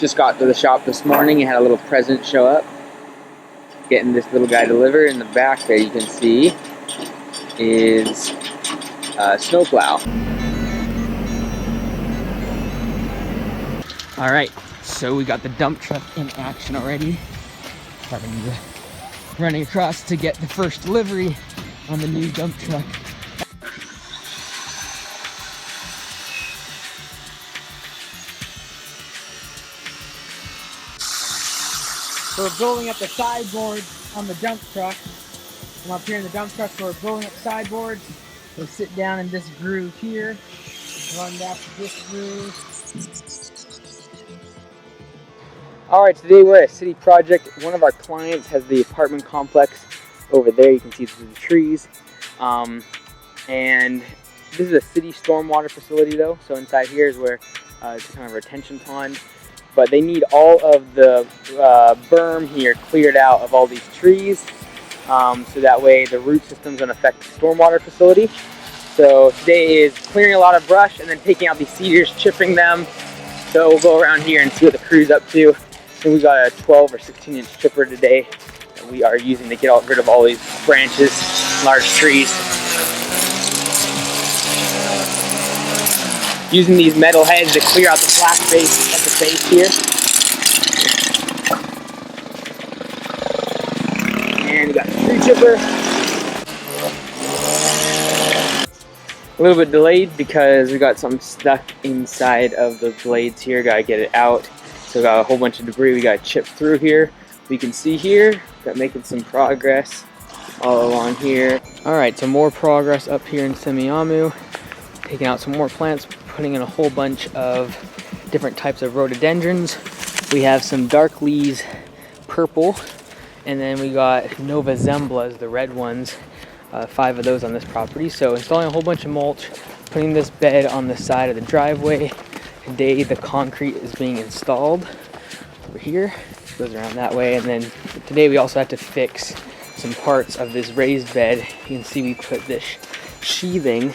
Just got to the shop this morning and had a little present show up. Getting this little guy delivered. In the back there you can see is a snowplow. Alright, so we got the dump truck in action already. Running across to get the first delivery on the new dump truck. So we're building up the sideboards on the dump truck. I'm up here in the dump truck, so we're building up sideboards. We'll sit down in this groove here, run back to this groove. Alright, today we're at a city project. One of our clients has the apartment complex over there. You can see through the trees. And this is a city stormwater facility though, so inside here is where it's kind of a retention pond. But they need all of the berm here cleared out of all these trees, so that way the root system's going to affect the stormwater facility. So today is clearing a lot of brush and then taking out these cedars, chipping them. So we'll go around here and see what the crew's up to. And we got a 12 or 16 inch chipper today that we are using to get rid of all these branches, large trees. Using these metal heads to clear out the black base at the base here. And we got the tree chipper. A little bit delayed because we got something stuck inside of the blades here. Gotta get it out. So we got a whole bunch of debris we gotta chip through here. We can see here, got making some progress all along here. Alright, so more progress up here in Semiahmoo. Taking out some more plants, putting in a whole bunch of different types of rhododendrons. We have some dark leaves, purple, and then we got Nova Zemblas, the red ones, 5 of those on this property. So installing a whole bunch of mulch, putting this bed on the side of the driveway. Today the concrete is being installed over here. It goes around that way, and then today we also have to fix some parts of this raised bed. You can see we put this sheathing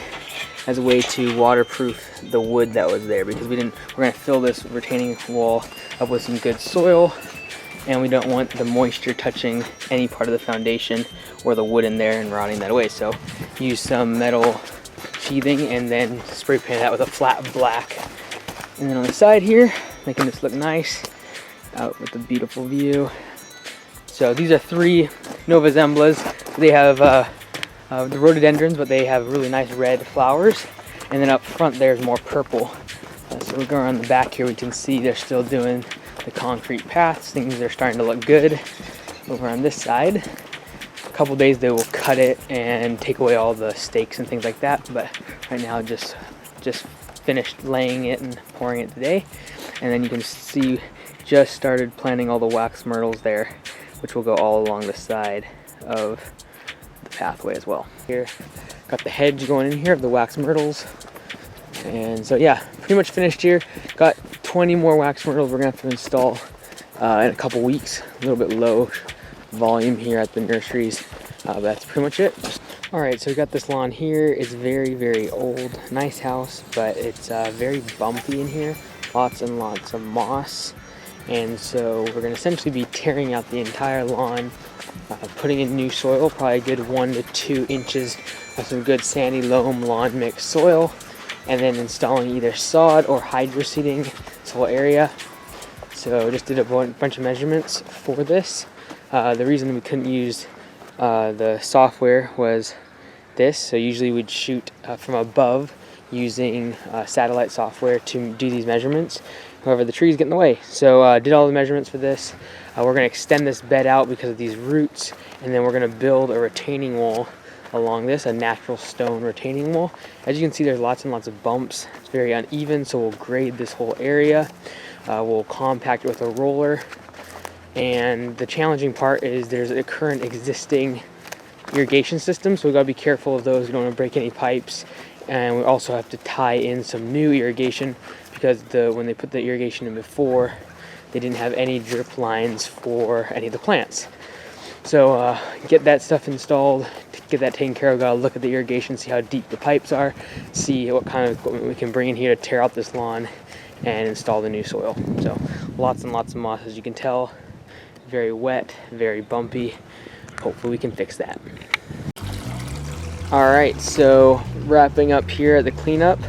as a way to waterproof the wood that was there, because we're going to fill this retaining wall up with some good soil, and we don't want the moisture touching any part of the foundation or the wood in there and rotting that away. So use some metal sheathing and then spray paint that with a flat black. And then on the side here, making this look nice, out with a beautiful view. So these are 3 Nova Zemblas. They have the rhododendrons, but they have really nice red flowers. And then up front there's more purple. So we go around the back here, we can see they're still doing the concrete paths. Things are starting to look good. Over on this side, a couple days they will cut it and take away all the stakes and things like that. But right now just finished laying it and pouring it today. And then you can see just started planting all the wax myrtles there, which will go all along the side of the pathway as well. Here, got the hedge going in here of the wax myrtles. And so yeah, pretty much finished here. Got 20 more wax myrtles we're gonna have to install in a couple weeks. A little bit low volume here at the nurseries. But that's pretty much it. Alright, so we got this lawn here. It's very, very old. Nice house, but it's very bumpy in here. Lots and lots of moss. And so we're going to essentially be tearing out the entire lawn, putting in new soil, probably a good 1 to 2 inches of some good sandy loam lawn mix soil, and then installing either sod or hydroseeding this whole area. So just did a bunch of measurements for this. The reason we couldn't use the software was this. So usually we'd shoot from above using satellite software to do these measurements. However, the trees get in the way. So did all the measurements for this. We're going to extend this bed out because of these roots, and then we're going to build a retaining wall along this, a natural stone retaining wall. As you can see, there's lots and lots of bumps. It's very uneven, so we'll grade this whole area. We'll compact it with a roller. And the challenging part is there's a current existing irrigation system, so we've got to be careful of those. We don't want to break any pipes. And we also have to tie in some new irrigation, because when they put the irrigation in before, they didn't have any drip lines for any of the plants. So get that stuff installed, get that taken care of. Gotta look at the irrigation, see how deep the pipes are, see what kind of equipment we can bring in here to tear out this lawn and install the new soil. So lots and lots of moss, as you can tell. Very wet, very bumpy. Hopefully we can fix that. Alright, so wrapping up here at the cleanup.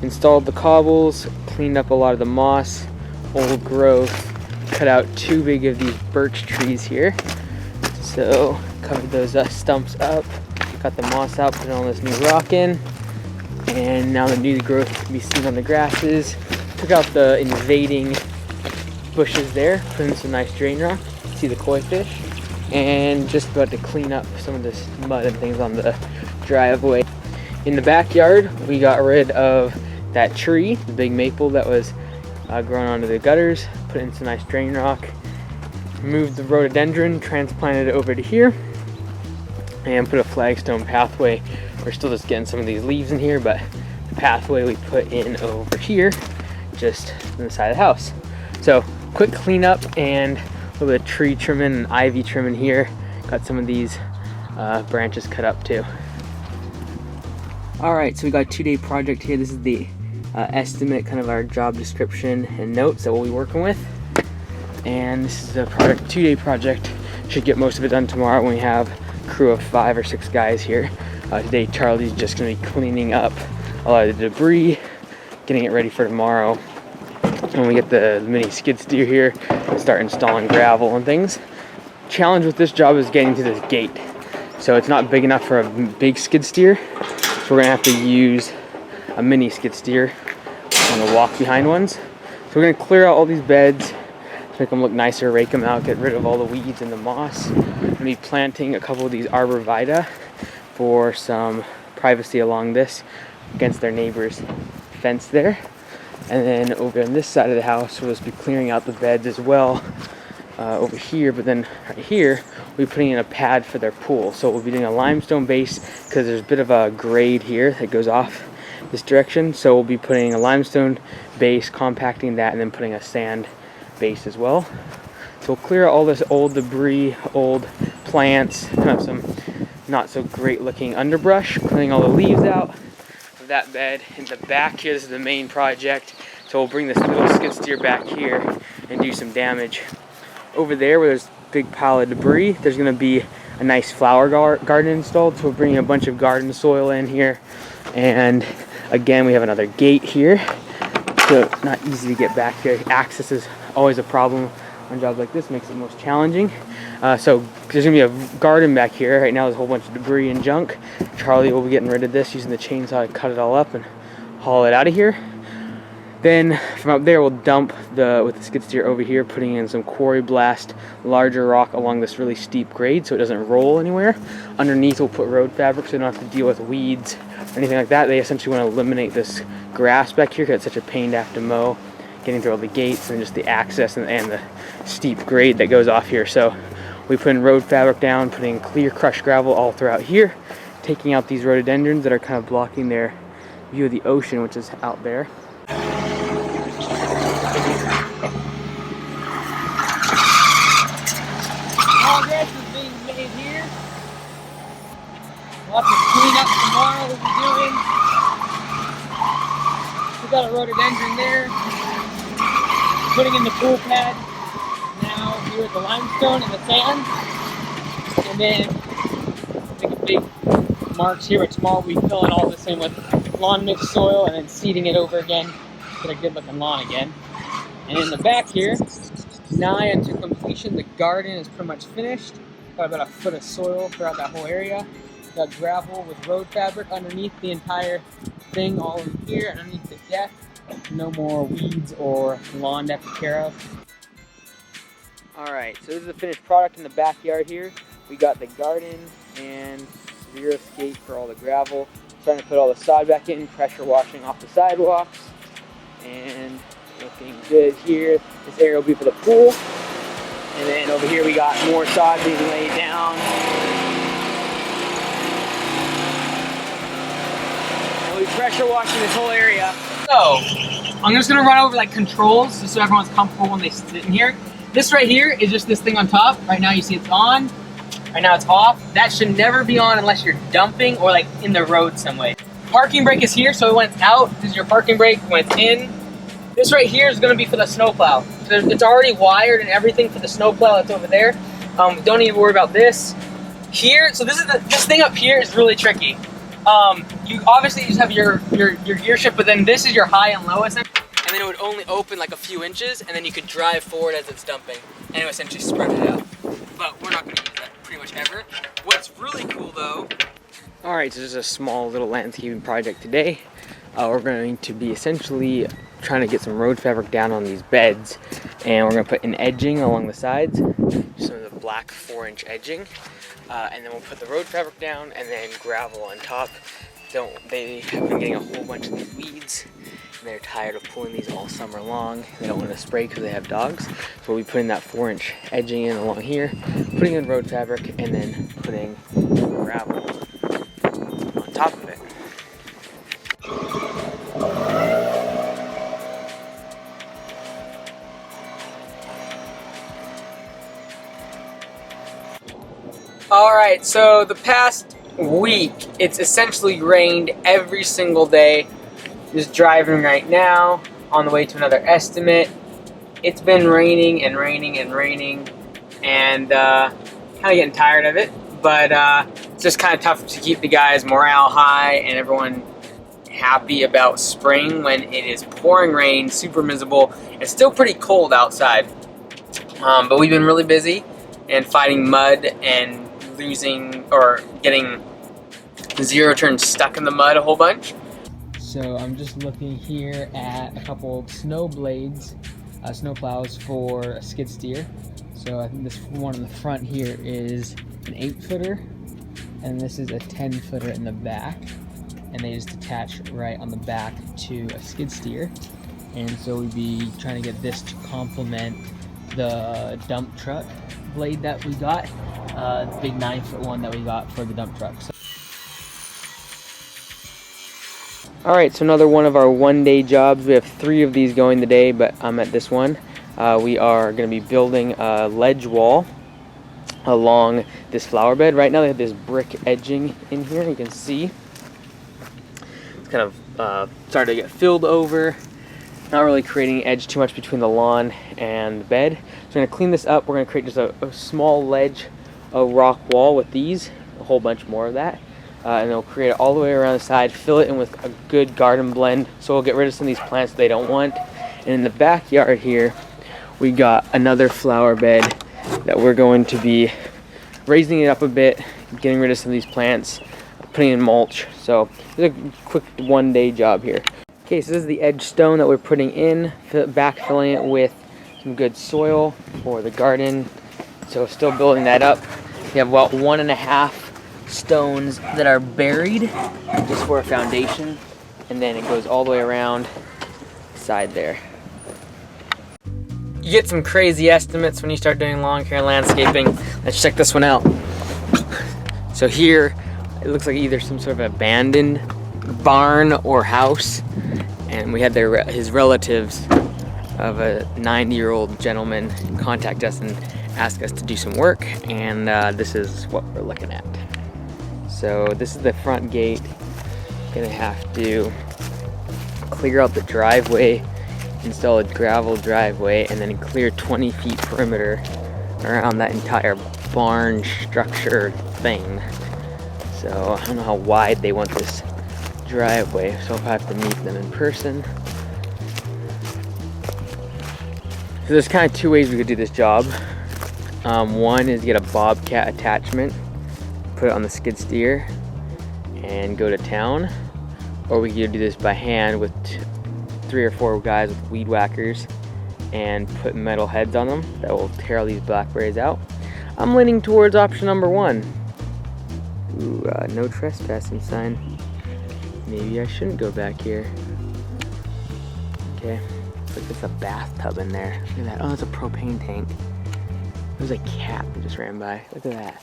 Installed the cobbles, cleaned up a lot of the moss, old growth, cut out 2 big of these birch trees here. So covered those stumps up, got the moss out, put all this new rock in, and now the new growth can be seen on the grasses. Took out the invading bushes there, put in some nice drain rock, see the koi fish, and just about to clean up some of this mud and things on the driveway. In the backyard, we got rid of that tree, the big maple that was growing onto the gutters, put in some nice drain rock, moved the rhododendron, transplanted it over to here, and put a flagstone pathway. We're still just getting some of these leaves in here, but the pathway we put in over here, just on the side of the house. So quick cleanup and a little bit of tree trimming and ivy trimming here. Got some of these branches cut up too. Alright, so we got a 2-day project here. This is the estimate, kind of our job description and notes that we'll be working with. And this is a project, 2-day project. Should get most of it done tomorrow when we have a crew of 5 or 6 guys here. Today Charlie's just going to be cleaning up a lot of the debris, getting it ready for tomorrow. When we get the mini skid steer here, start installing gravel and things. Challenge with this job is getting to this gate. So it's not big enough for a big skid steer. So we're gonna have to use a mini skid steer on the walk behind ones. So we're gonna clear out all these beds, make them look nicer, rake them out, get rid of all the weeds and the moss. I'm gonna be planting a couple of these arborvitae for some privacy along this against their neighbor's fence there. And then over on this side of the house, we'll just be clearing out the beds as well over here. But then right here, we'll be putting in a pad for their pool. So we'll be doing a limestone base because there's a bit of a grade here that goes off this direction. So we'll be putting a limestone base, compacting that, and then putting a sand base as well. So we'll clear out all this old debris, old plants, kind of some not so great looking underbrush, cleaning all the leaves out of that bed. In the back here, this is the main project. So we'll bring this little skid steer back here and do some damage. Over there where there's a big pile of debris, there's gonna be a nice flower garden installed. So we're bringing a bunch of garden soil in here. And again, we have another gate here. So not easy to get back here. Access is always a problem on jobs like this, makes it most challenging. So there's gonna be a garden back here. Right now there's a whole bunch of debris and junk. Charlie will be getting rid of this using the chainsaw to cut it all up and haul it out of here. Then from up there we'll dump with the skid steer over here, putting in some quarry blast, larger rock along this really steep grade so it doesn't roll anywhere. Underneath we'll put road fabric so we don't have to deal with weeds or anything like that. They essentially want to eliminate this grass back here because it's such a pain to have to mow, getting through all the gates and just the access and the steep grade that goes off here. So we put in road fabric down, putting clear crushed gravel all throughout here, taking out these rhododendrons that are kind of blocking their view of the ocean, which is out there. Progress is being made here. Lots of cleanup tomorrow we'll be doing. We got a rhododendron there. Putting in the pool pad. Now here with the limestone and the sand. And then make a big marks here. But tomorrow we fill in all this in with lawn mix soil and then seeding it over again. Get a good looking lawn again. And in the back here, nigh unto completion, the garden is pretty much finished. Got about a foot of soil throughout that whole area. Got gravel with road fabric underneath the entire thing, all in here, underneath the deck. No more weeds or lawn to have to take care of. Alright, so this is the finished product in the backyard here. We got the garden and rear escape for all the gravel. Starting to put all the sod back in, pressure washing off the sidewalks. And looking good here. This area will be for the pool. And then over here we got more sod being laid down. And we'll be pressure washing this whole area. So, I'm just gonna run over like controls just so everyone's comfortable when they sit in here. This right here is just this thing on top. Right now you see it's on. Right now it's off. That should never be on unless you're dumping or like in the road some way. Parking brake is here, so when it's out, this is your parking brake. When it's in, This right here is going to be for the snowplow. It's already wired and everything for the snowplow that's over there. Don't even worry about this. Here, so this thing up here is really tricky. You obviously just have your gear shift, but then this is your high and low essentially. And then it would only open like a few inches, and then you could drive forward as it's dumping, and it would essentially spread it out. But we're not going to use that pretty much ever. What's really cool though. All right, so this is a small little landscaping project today. We're going to be essentially trying to get some road fabric down on these beds, and we're going to put an edging along the sides, some of the black 4-inch edging, and then we'll put the road fabric down and then gravel on top. They have been getting a whole bunch of these weeds, and they're tired of pulling these all summer long. They don't want to spray because they have dogs, so we'll be putting that 4-inch edging in along here, putting in road fabric, and then putting gravel on top of it. Alright, so the past week, it's essentially rained every single day. Just driving right now, on the way to another estimate. It's been raining and raining and raining, and kind of getting tired of it. But it's just kind of tough to keep the guys' morale high and everyone happy about spring when it is pouring rain, super miserable. It's still pretty cold outside, but we've been really busy and fighting mud and losing or getting zero turns stuck in the mud a whole bunch. So I'm just looking here at a couple snow blades, snow plows for a skid steer. So I think this one in the front here is an 8-footer, and this is a 10-footer in the back, and they just attach right on the back to a skid steer. And so we'd be trying to get this to complement the dump truck blade that we got, the big 9-foot one that we got for the dump truck. Alright, so another one of our one-day jobs. We have 3 of these going today, but I'm at this one. We are going to be building a ledge wall along this flower bed. Right now they have this brick edging in here, you can see. It's kind of starting to get filled over. Not really creating edge too much between the lawn and the bed. So we're going to clean this up. We're going to create just a small ledge, a rock wall with these, a whole bunch more of that. And they'll create it all the way around the side, fill it in with a good garden blend. So we'll get rid of some of these plants they don't want. And in the backyard here, we got another flower bed that we're going to be raising it up a bit, getting rid of some of these plants, putting in mulch. So it's a quick one-day job here. Okay, so this is the edge stone that we're putting in, backfilling it with some good soil for the garden. So still building that up. We have about 1.5 stones that are buried just for a foundation, and then it goes all the way around the side there. You get some crazy estimates when you start doing lawn care and landscaping. Let's check this one out. So here, it looks like either some sort of abandoned barn or house, and we had his relatives of a 90-year-old gentleman contact us and ask us to do some work, and this is what we're looking at. So this is the front gate. Gonna have to clear out the driveway, install a gravel driveway, and then clear 20 feet perimeter around that entire barn structure thing. So I don't know how wide they want this driveway, so I'll have to meet them in person. So there's kind of 2 ways we could do this job. One is get a bobcat attachment, put it on the skid steer, and go to town. Or we could do this by hand with 3 or 4 guys with weed whackers and put metal heads on them that will tear all these blackberries out. I'm leaning towards option number 1. Ooh, no trespassing sign. Maybe I shouldn't go back here. Okay, looks like there's a bathtub in there. Look at that. Oh, it's a propane tank. There's a cat that just ran by. Look at that.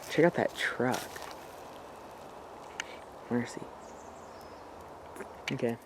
Check out that truck. Mercy. Okay.